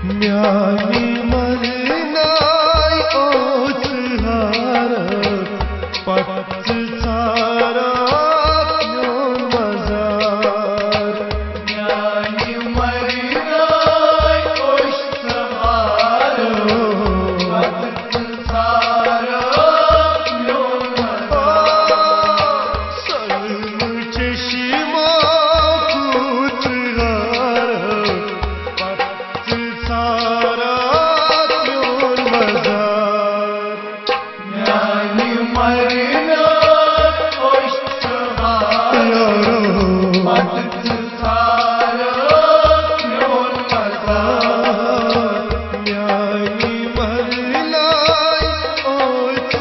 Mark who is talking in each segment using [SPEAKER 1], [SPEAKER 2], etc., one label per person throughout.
[SPEAKER 1] म्यानी मरनाय ouch हार पत सारा म्योन मजार म्यानी मरनाय ओच हार पत सारा म्योन मजार सर्व चष्मा कूच हार सारा म्योन मजार म्यानी मरना ओष्ट हारो पत सारा म्योन मजार म्यानी मरना ओष्ट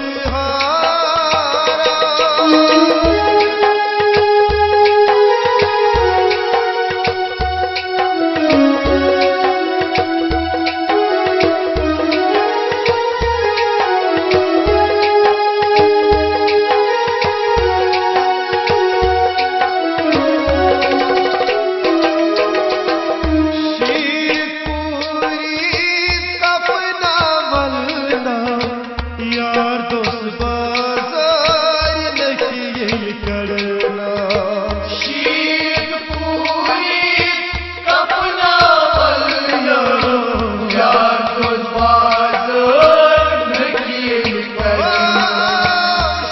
[SPEAKER 1] यार दोस्त बाजार नशे करना शीत पूरी अपना बलना यार दोस्त बाजार नशे करना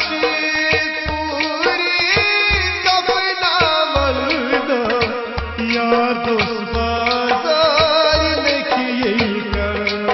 [SPEAKER 1] शीत पूरी अपना बलना यार दोस्त बाजार नशे करना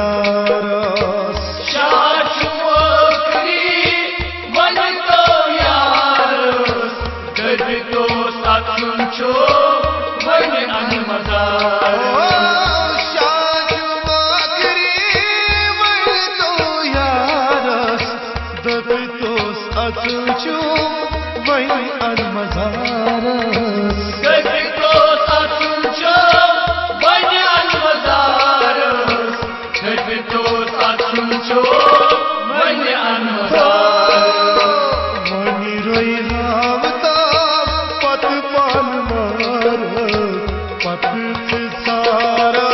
[SPEAKER 1] मजारस शाश्वती बनतो यारस गजतो साचुंचो वने आणि मजारस शाश्वती बनतो यारस गजतो साचुंचो वने आणि मजारस गजतो साचुंचो वने आणि मजारस गजतो साचुंचो वने आणि मजारस वनी रोई रावता पत पान मार पत सारा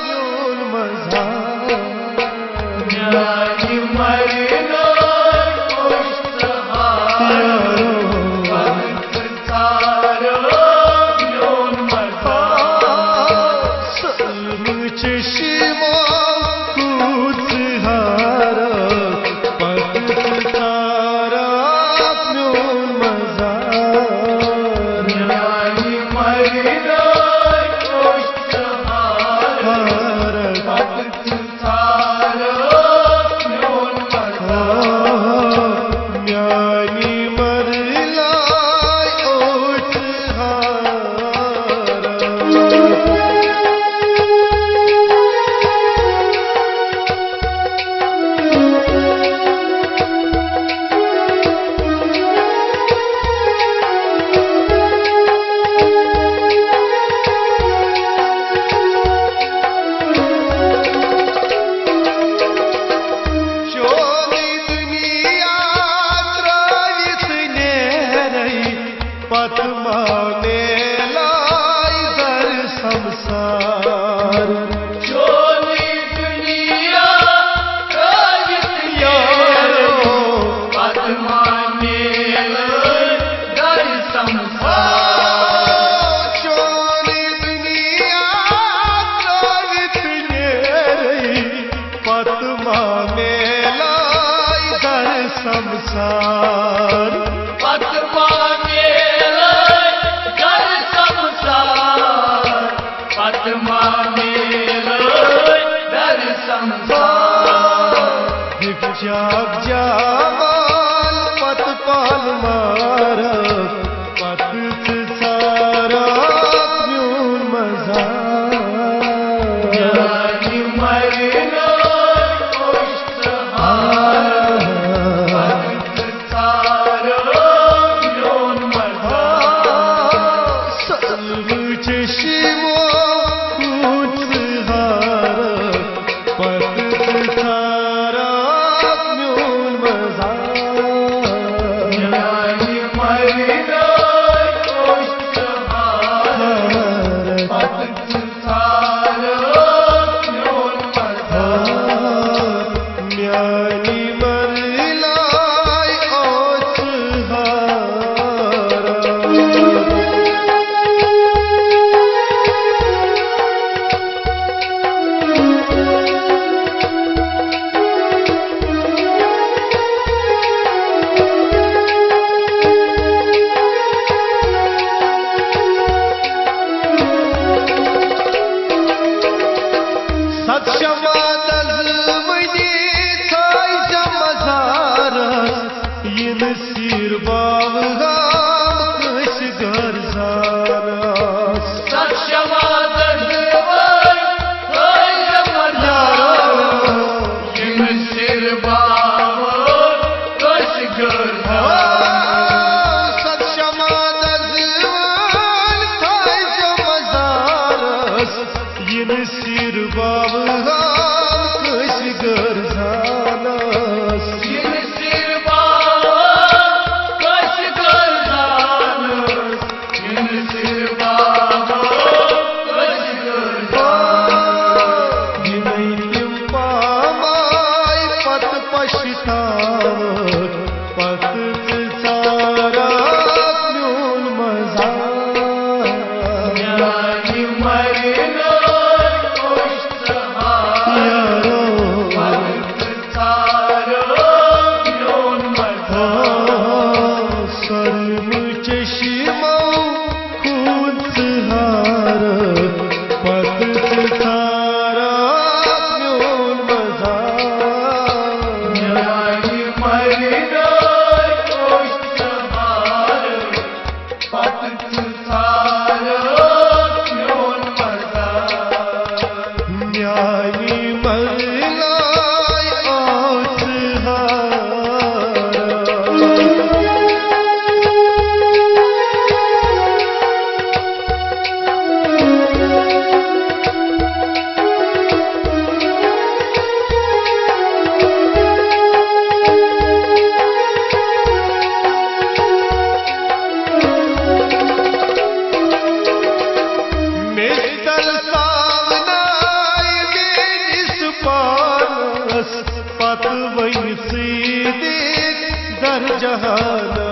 [SPEAKER 1] म्योन मजार म्यानी मरना ओष्ट हारो पत
[SPEAKER 2] संसार
[SPEAKER 1] पत मांगेले दर संसार, पत मांगेले दर संसार।
[SPEAKER 2] दिव्याग जावाल पत पाल मार पत सारा म्यून मजार
[SPEAKER 1] ज्ञानी मरनो कोष्ठहार, पत सारो म्यून मजार।
[SPEAKER 2] सर्व चशिमो हार पत सारा म्यून मजार
[SPEAKER 1] ज्ञानी मरनो कोष्ठहार, पत सारो म्यून मजार।
[SPEAKER 2] ज्ञानी मरलाय ओच हार yin sir bavgam kış garzaras
[SPEAKER 1] Sakşamadır vay, koyamalar. Yemişir bağır, koş görmez.
[SPEAKER 2] sakşamada zıvan tayca mazaras yin sir bavgam kış garzaras
[SPEAKER 1] Yemişir bağır, koş görmez. Yemişir bağır, koş görmez.
[SPEAKER 2] Dinayim pamay pat paşitavat pat tsara myun mazar
[SPEAKER 1] Yani marino koştular,
[SPEAKER 2] yaro
[SPEAKER 1] pat sarı yol mazar.
[SPEAKER 2] sarm çeşimau khud sahar pat tsara myun mazar
[SPEAKER 1] Yani marino koştular, pat sarı yol mazar.
[SPEAKER 2] न्यायी मरलाय ओस मिसल सावनाय बेनिस पानस पत वही सीधी दर जहाना